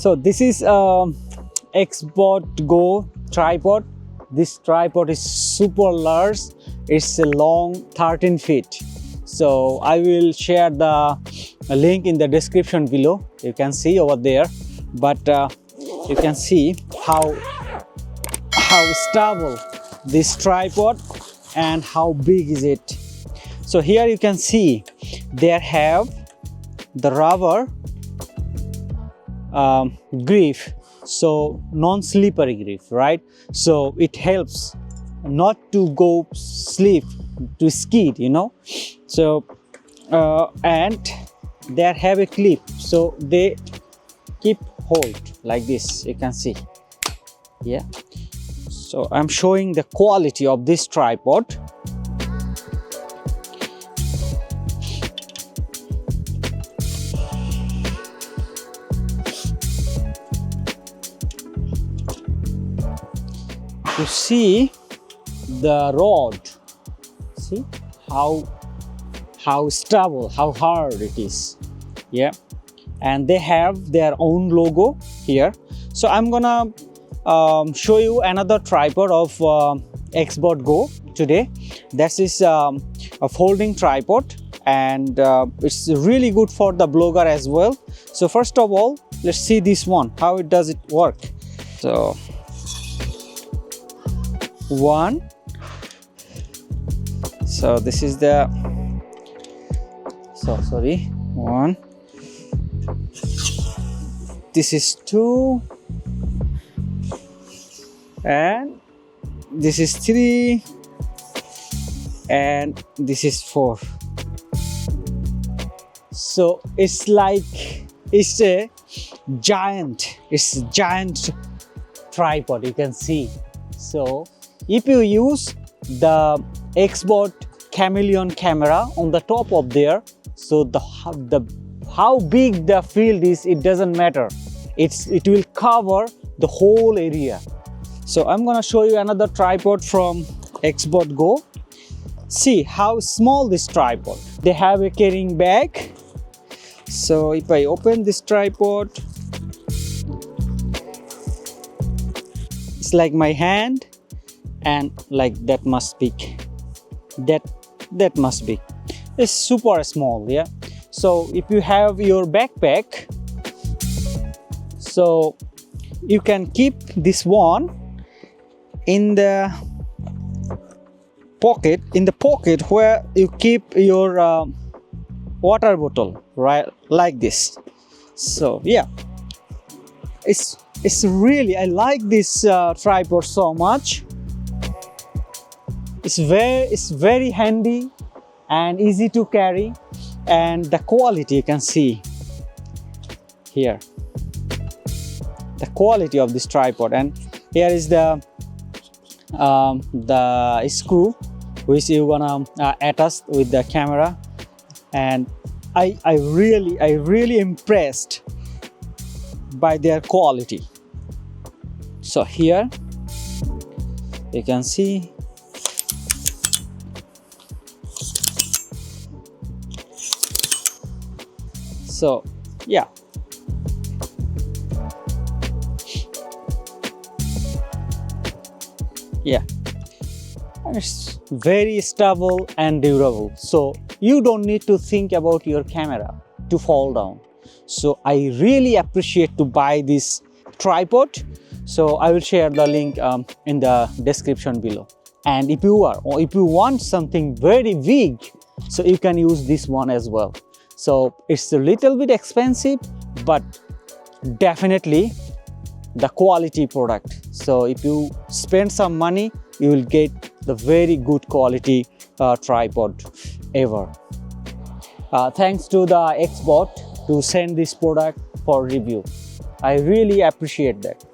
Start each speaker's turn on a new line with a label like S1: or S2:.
S1: So this is XbotGo Tripod. This tripod is super large. It's a long 13 feet. So I will share the link in the description below. You can see over there, but you can see how stable this tripod and how big is it. So here you can see they have the rubber grip, so non-slippery grip, right? So it helps not to go slip, to skid, you know. So and they have a clip, so they keep hold like this, you can see. Yeah, so I'm showing the quality of this tripod. You see the rod, see how stable, how hard it is. Yeah, and they have their own logo here. So I'm gonna show you another tripod of XbotGo today. This is a folding tripod, and it's really good for the blogger as well. So first of all, let's see this one, how it does it work. So one, so this is the, so sorry, one, this is two, and this is three, and this is four. So it's like, it's a giant tripod, you can see. So if you use the Xbot Chameleon camera on the top of there, so how big the field is, it doesn't matter. It will cover the whole area. So I'm gonna show you another tripod from XbotGo. See how small this tripod. They have a carrying bag. So if I open this tripod, it's like my hand, and like that must be, that must be. It's super small, yeah. So if you have your backpack, so you can keep this one in the pocket, where you keep your water bottle, right, like this. So yeah, it's really, I like this tripod so much. It's very handy and easy to carry, and the quality, you can see here the quality of this tripod. And here is the screw which you gonna attach with the camera, and I really impressed by their quality. So here you can see, so yeah, and it's very stable and durable. So you don't need to think about your camera to fall down. So I really appreciate to buy this tripod. So I will share the link in the description below. And if you want something very big, so you can use this one as well. So it's a little bit expensive, but definitely the quality product. So if you spend some money, you will get the very good quality tripod ever. Thanks to the Xbot to send this product for review. I really appreciate that.